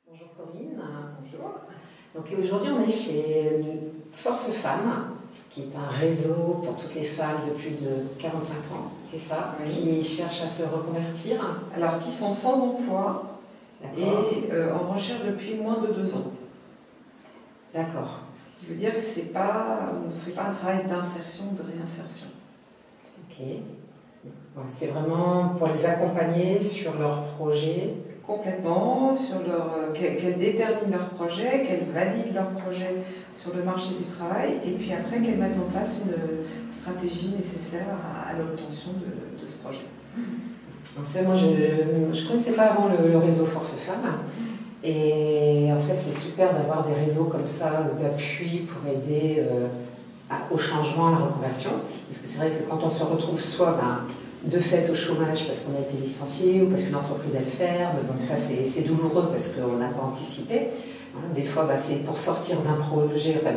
Bonjour Corinne. Bonjour. Donc aujourd'hui on est chez Force Femmes, qui est un réseau pour toutes les femmes de plus de 45 ans, c'est ça, oui, qui cherchent à se reconvertir. Alors qui sont sans emploi et en recherche depuis moins de 2 ans. D'accord. Ce qui veut dire que c'est pas, on ne fait pas un travail d'insertion, de réinsertion. Ok. C'est vraiment pour les accompagner sur leur projet. Complètement, sur leur, qu'elles déterminent leur projet, qu'elles valident leur projet sur le marché du travail, et puis après qu'elles mettent en place une stratégie nécessaire à l'obtention de ce projet. Moi, je ne connaissais pas avant le réseau Force Femmes, et en fait c'est super d'avoir des réseaux comme ça d'appui pour aider au changement, à la reconversion, parce que c'est vrai que quand on se retrouve soit de fait au chômage parce qu'on a été licencié ou parce qu'une entreprise elle ferme, donc ça c'est douloureux parce qu'on n'a pas anticipé. Des fois c'est pour sortir d'un projet, enfin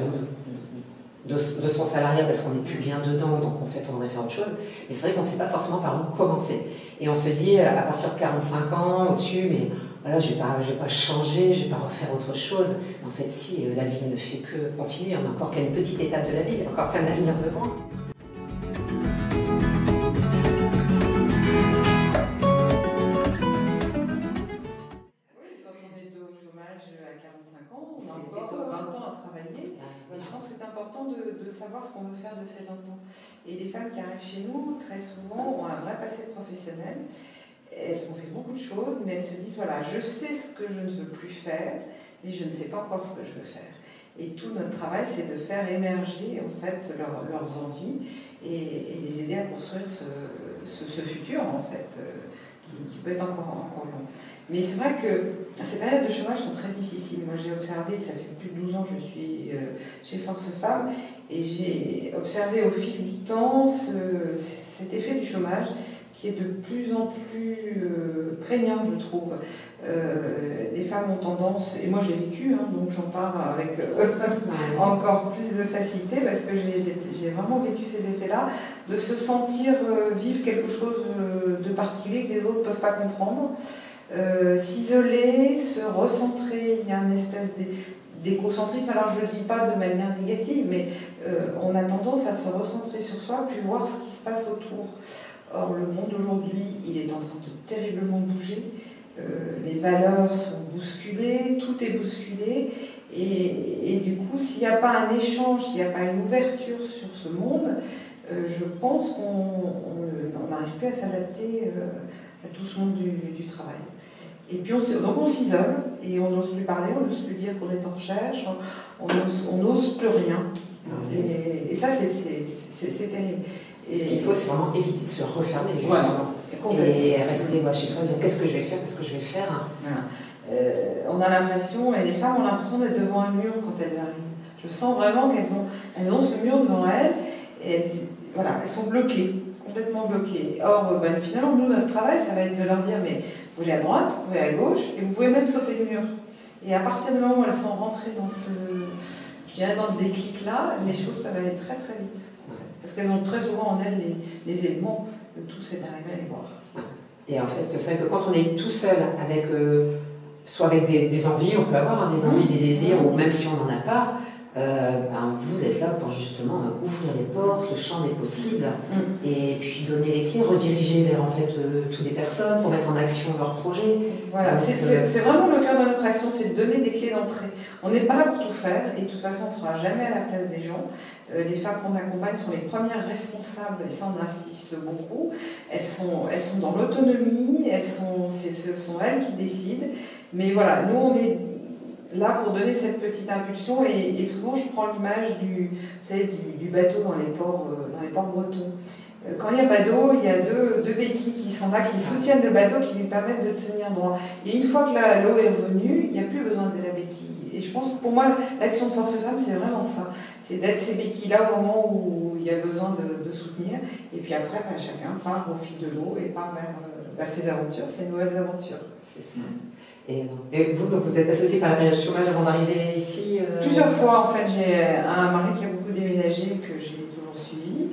de son salariat parce qu'on n'est plus bien dedans, donc en fait on devrait faire autre chose. Mais c'est vrai qu'on ne sait pas forcément par où commencer. Et on se dit à partir de 45 ans, au-dessus, mais voilà, je vais pas changer, je ne vais pas refaire autre chose. En fait si, la vie ne fait que continuer, on n'a encore qu'une petite étape de la vie, il y a encore plein d'avenir devant. On a encore 20 ans à travailler, mais je pense que c'est important de savoir ce qu'on veut faire de ces 20 ans. Et les femmes qui arrivent chez nous, très souvent, ont un vrai passé professionnel. Elles ont fait beaucoup de choses, mais elles se disent, voilà, je sais ce que je ne veux plus faire, mais je ne sais pas encore ce que je veux faire. Et tout notre travail, c'est de faire émerger en fait leurs envies et les aider à construire ce futur en fait, qui peut être encore long. Mais c'est vrai que ces périodes de chômage sont très difficiles. Moi j'ai observé, ça fait plus de 12 ans que je suis chez Force Femmes, et j'ai observé au fil du temps cet effet du chômage qui est de plus en plus prégnant, je trouve. Les femmes ont tendance, et moi je l'ai vécu, donc j'en parle avec encore plus de facilité, parce que j'ai vraiment vécu ces effets-là, de se sentir vivre quelque chose de particulier que les autres ne peuvent pas comprendre, s'isoler, se recentrer. Il y a une espèce d'écocentrisme, alors je ne le dis pas de manière négative, mais on a tendance à se recentrer sur soi, puis voir ce qui se passe autour. Or, le monde aujourd'hui, il est en train de terriblement bouger. Les valeurs sont bousculées, tout est bousculé. Et du coup, s'il n'y a pas un échange, s'il n'y a pas une ouverture sur ce monde, je pense qu'on n'arrive plus à s'adapter à tout ce monde du travail. Et puis donc on s'isole et on n'ose plus parler, on n'ose plus dire qu'on est en recherche, on n'ose plus rien. Et ça, c'est terrible. Ce qu'il faut, c'est vraiment éviter de se refermer, justement. Voilà. Et rester chez soi, dire qu'est-ce que je vais faire, qu'est-ce que je vais faire. Voilà. On a l'impression, et les femmes ont l'impression d'être devant un mur quand elles arrivent. Je sens vraiment qu'elles ont ce mur devant elles, et elles sont bloquées, complètement bloquées. Or, finalement, nous, notre travail, ça va être de leur dire, mais vous voulez à droite, vous pouvez à gauche, et vous pouvez même sauter le mur. Et à partir du moment où elles sont rentrées dans ce déclic-là, les choses peuvent aller très très vite. Parce qu'elles ont très souvent en elles les éléments que tout c'est d'arriver à les voir. Et en fait, c'est vrai que quand on est tout seul, avec, soit avec des envies, on peut avoir des envies, des désirs, ou même si on n'en a pas, vous êtes là pour justement ouvrir les portes, le champ des possibles, et puis donner les clés, rediriger vers en fait toutes les personnes pour mettre en action leurs projets. Voilà, c'est vraiment le cœur de notre action, c'est de donner des clés d'entrée. On n'est pas là pour tout faire, et de toute façon on ne fera jamais à la place des gens. Les femmes qu'on accompagne sont les premières responsables, et ça on insiste beaucoup. Elles sont dans l'autonomie, ce sont elles qui décident. Mais voilà, nous on est là pour donner cette petite impulsion, et souvent je prends l'image du bateau dans les ports bretons. Quand il y a pas d'eau, il y a deux béquilles qui sont là, qui soutiennent le bateau, qui lui permettent de tenir droit. Et une fois que l'eau est revenue, il n'y a plus besoin de la béquille. Et je pense que pour moi, l'action de Force Femmes, c'est vraiment ça. C'est d'être ces béquilles-là au moment où il y a besoin de soutenir. Et puis après, chacun part au fil de l'eau et part vers ses aventures, ses nouvelles aventures. C'est ça. Et vous, donc vous êtes passé aussi par la période de chômage avant d'arriver ici Plusieurs fois, en fait. J'ai un mari qui a beaucoup déménagé, que j'ai toujours suivi.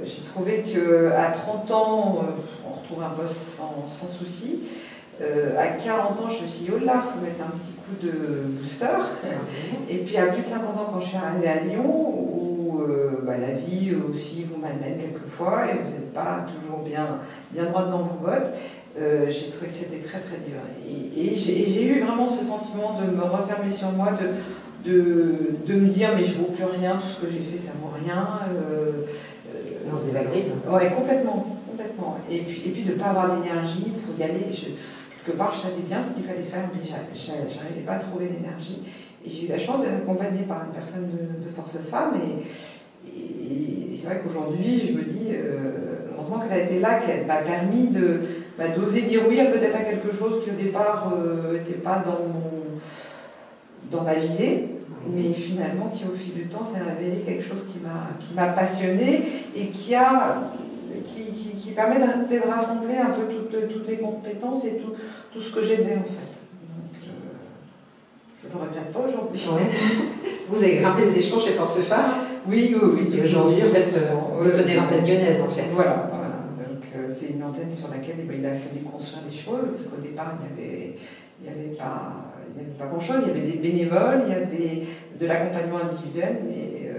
J'ai trouvé qu'à 30 ans, on retrouve un poste sans souci. À 40 ans, je me suis dit, oh là, il faut mettre un petit coup de booster. Et puis à plus de 50 ans, quand je suis arrivée à Lyon, où la vie aussi vous malmène quelquefois et vous n'êtes pas toujours bien droite dans vos bottes, j'ai trouvé que c'était très très dur. Et j'ai eu vraiment ce sentiment de me refermer sur moi, de me dire mais je ne vaux plus rien, tout ce que j'ai fait ça ne vaut rien. On se dévalorise. Oui, complètement. Et puis de ne pas avoir d'énergie pour y aller. Quelque part, je savais bien ce qu'il fallait faire, mais je n'arrivais pas à trouver l'énergie. Et j'ai eu la chance d'être accompagnée par une personne de Force Femmes. Et c'est vrai qu'aujourd'hui, je me dis, heureusement qu'elle a été là, qu'elle m'a permis d'oser dire oui peut-être à quelque chose qui au départ n'était pas dans ma visée, mais finalement qui au fil du temps s'est révélé quelque chose qui m'a passionnée et qui permet de rassembler un peu toutes les compétences et tout ce que j'aimais en fait. Donc, je ne le regrette pas aujourd'hui. Ouais. Vous avez grimpé les échelons chez Force Femmes. Oui. Et aujourd'hui, en fait, vous tenez l'antenne lyonnaise en fait. Voilà. Donc, c'est une antenne sur laquelle il a fallu construire des choses, parce qu'au départ, il n'y avait pas grand-chose. Il y avait des bénévoles, il y avait de l'accompagnement individuel, mais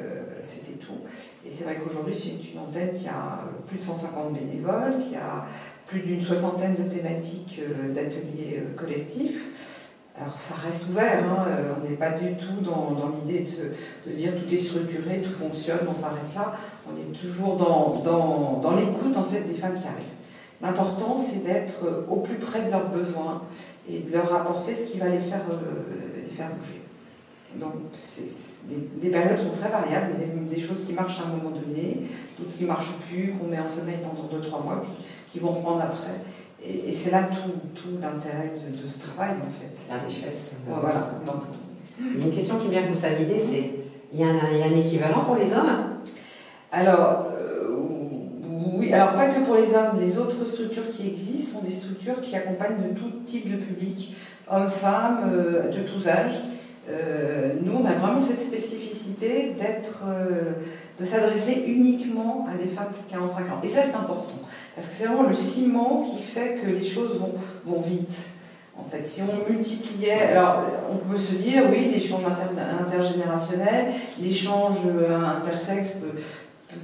c'était tout. Et c'est vrai qu'aujourd'hui, c'est une antenne qui a plus de 150 bénévoles, qui a plus d'une soixantaine de thématiques d'ateliers collectifs. Alors ça reste ouvert, hein, on n'est pas du tout dans l'idée de se dire tout est structuré, tout fonctionne, on s'arrête là. On est toujours dans l'écoute en fait, des femmes qui arrivent. L'important, c'est d'être au plus près de leurs besoins et de leur apporter ce qui va les faire bouger. Donc les périodes sont très variables, il y a des choses qui marchent à un moment donné, d'autres qui ne marchent plus, qu'on met en sommeil pendant 2-3 mois, puis qui vont reprendre après. Et c'est là tout l'intérêt de ce travail en fait. La richesse. Voilà. Il y a une question qui vient comme ça à l'idée, c'est il y a un équivalent pour les hommes? Alors, oui, alors pas que pour les hommes, les autres structures qui existent sont des structures qui accompagnent de tout type de public, hommes, femmes, de tous âges. Nous, on a vraiment cette spécificité de s'adresser uniquement à des femmes plus de 45 ans. Et ça, c'est important, parce que c'est vraiment le ciment qui fait que les choses vont vite. En fait, si on multipliait, alors on peut se dire, oui, l'échange intergénérationnel, l'échange intersexe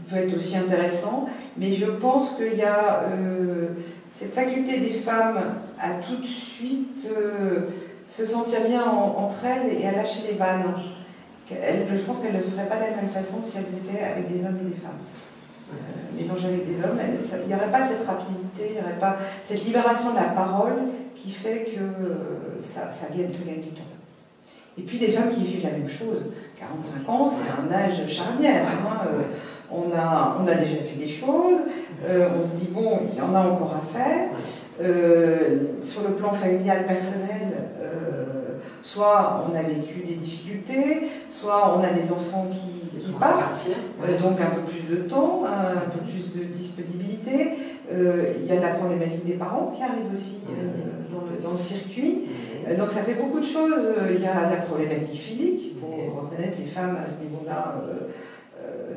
peut être aussi intéressant, mais je pense qu'il y a cette faculté des femmes à tout de suite se sentir bien entre elles et à lâcher les vannes. Je pense qu'elles ne le feraient pas de la même façon si elles étaient avec des hommes et des femmes. Mélanger avec des hommes, il n'y aurait pas cette rapidité, il n'y aurait pas cette libération de la parole qui fait que ça gagne du temps. Et puis des femmes qui vivent la même chose. 45 ans, c'est un âge charnière. Hein. On a déjà fait des choses, on se dit bon, il y en a encore à faire. Sur le plan familial, personnel, soit on a vécu des difficultés, soit on a des enfants qui partent, donc un peu plus de temps, un peu plus de disponibilité. Il y a la problématique des parents qui arrive aussi dans le circuit. Donc ça fait beaucoup de choses. Il y a la problématique physique. Il faut reconnaître que les femmes à ce niveau-là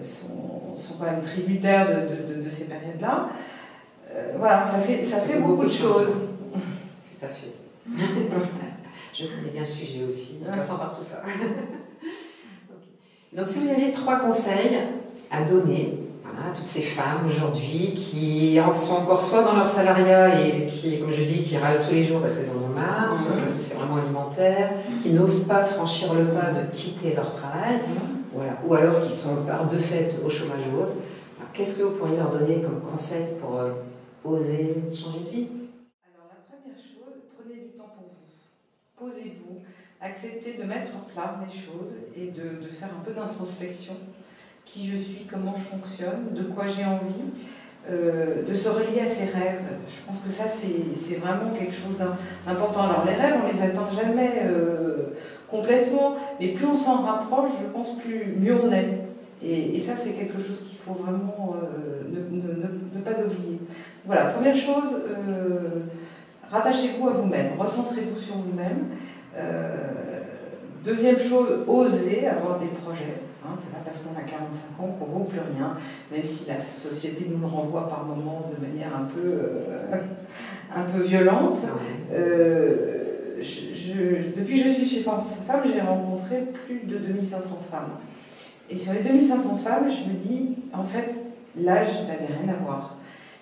sont quand même tributaires de ces périodes-là. Voilà, ça fait beaucoup de choses. Tout à fait. Je connais bien le sujet aussi, en passant par tout ça. Donc si vous aviez 3 conseils à donner à toutes ces femmes aujourd'hui qui sont encore soit dans leur salariat et qui, comme je dis, qui râlent tous les jours parce qu'elles en ont marre, soit parce que c'est vraiment alimentaire, qui n'osent pas franchir le pas de quitter leur travail, voilà, ou alors qui sont de fait au chômage ou autre, qu'est-ce que vous pourriez leur donner comme conseil pour oser changer de vie? Alors la première chose, prenez du temps pour vous. Posez-vous, acceptez de mettre en plat les choses et de faire un peu d'introspection. Qui je suis, comment je fonctionne, de quoi j'ai envie, de se relier à ses rêves. Je pense que ça, c'est vraiment quelque chose d'important. Alors les rêves, on ne les atteint jamais complètement, mais plus on s'en rapproche, je pense, mieux on est. Et ça, c'est quelque chose qu'il faut vraiment ne pas oublier. Voilà, première chose, rattachez-vous à vous-même, recentrez-vous sur vous-même. Deuxième chose, osez avoir des projets. Hein, c'est pas parce qu'on a 45 ans qu'on vaut plus rien, même si la société nous le renvoie par moments de manière un peu violente. Depuis que je suis chez Force Femmes, j'ai rencontré plus de 2500 femmes. Et sur les 2500 femmes, je me dis, en fait, l'âge n'avait rien à voir.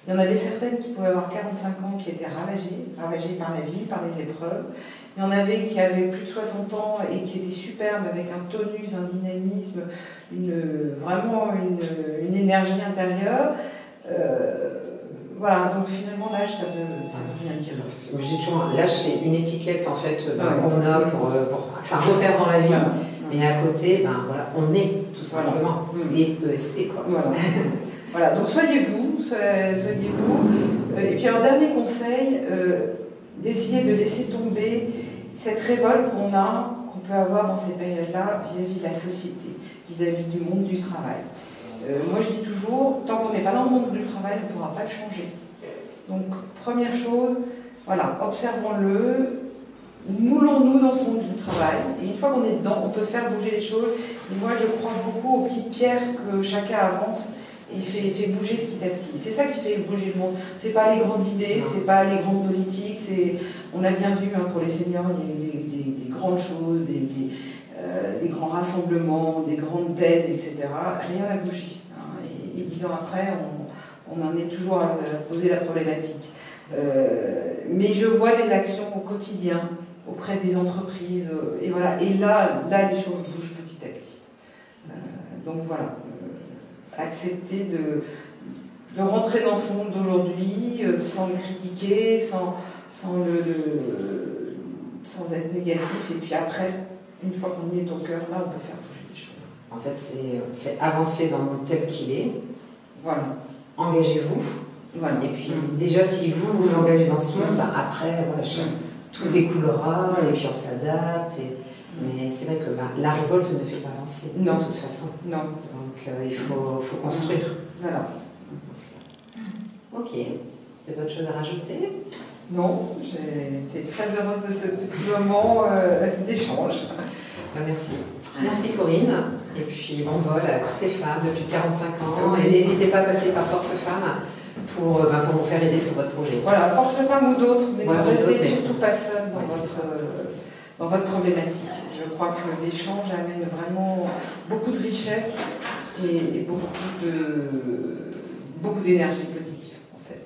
Il y en avait certaines qui pouvaient avoir 45 ans qui étaient ravagées par la vie, par les épreuves. Il y en avait qui avaient plus de 60 ans et qui étaient superbes avec un tonus, un dynamisme, vraiment une énergie intérieure. Voilà, donc finalement l'âge ça veut rien dire. Je dis toujours, l'âge c'est une étiquette en fait qu'on a pour c'est un repère dans la vie, mais à côté, voilà, on est tout simplement, et EST quoi. Voilà. Voilà, donc soyez-vous, et puis un dernier conseil, d'essayer de laisser tomber cette révolte qu'on peut avoir dans ces périodes-là vis-à-vis de la société, vis-à-vis du monde du travail. Moi je dis toujours, tant qu'on n'est pas dans le monde du travail, on ne pourra pas le changer. Donc première chose, voilà, observons-le, moulons-nous dans ce monde du travail, et une fois qu'on est dedans, on peut faire bouger les choses. Et moi je crois beaucoup aux petites pierres que chacun avance et fait bouger petit à petit. C'est ça qui fait bouger le monde. C'est pas les grandes idées, c'est pas les grandes politiques, on a bien vu pour les seniors, il y a eu des grandes choses, des grands rassemblements, des grandes thèses, etc. Rien n'a bougé. Et 10 ans après, on en est toujours à poser la problématique. Mais je vois des actions au quotidien, auprès des entreprises, et voilà. Et là les choses bougent petit à petit. Donc voilà, accepter de rentrer dans ce monde d'aujourd'hui sans le critiquer, sans être négatif, et puis après, une fois qu'on y est au cœur, là on peut faire bouger les choses. En fait, c'est avancer dans le monde tel qu'il est. Voilà. Engagez-vous. Voilà. Et puis déjà, si vous vous engagez dans ce monde, après, voilà, tout découlera, et puis on s'adapte. Mais c'est vrai que la révolte ne fait pas avancer, de toute façon. Non. Donc il faut construire. Voilà. Ok. C'est d'autres choses à rajouter? Non, j'ai été très heureuse de ce petit moment d'échange. Merci. Merci Corinne. Et puis bon vol à toutes les femmes de plus de 45 ans. Et n'hésitez pas à passer par Force Femmes pour vous faire aider sur votre projet. Voilà, Force Femmes ou d'autres, mais ne restez surtout pas seul dans votre problématique. Je crois que l'échange amène vraiment beaucoup de richesse et beaucoup d'énergie positive, en fait.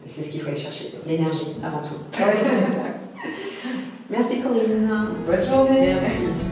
C'est ce qu'il faut aller chercher, l'énergie avant tout. Merci Corinne. Bonne journée. Merci.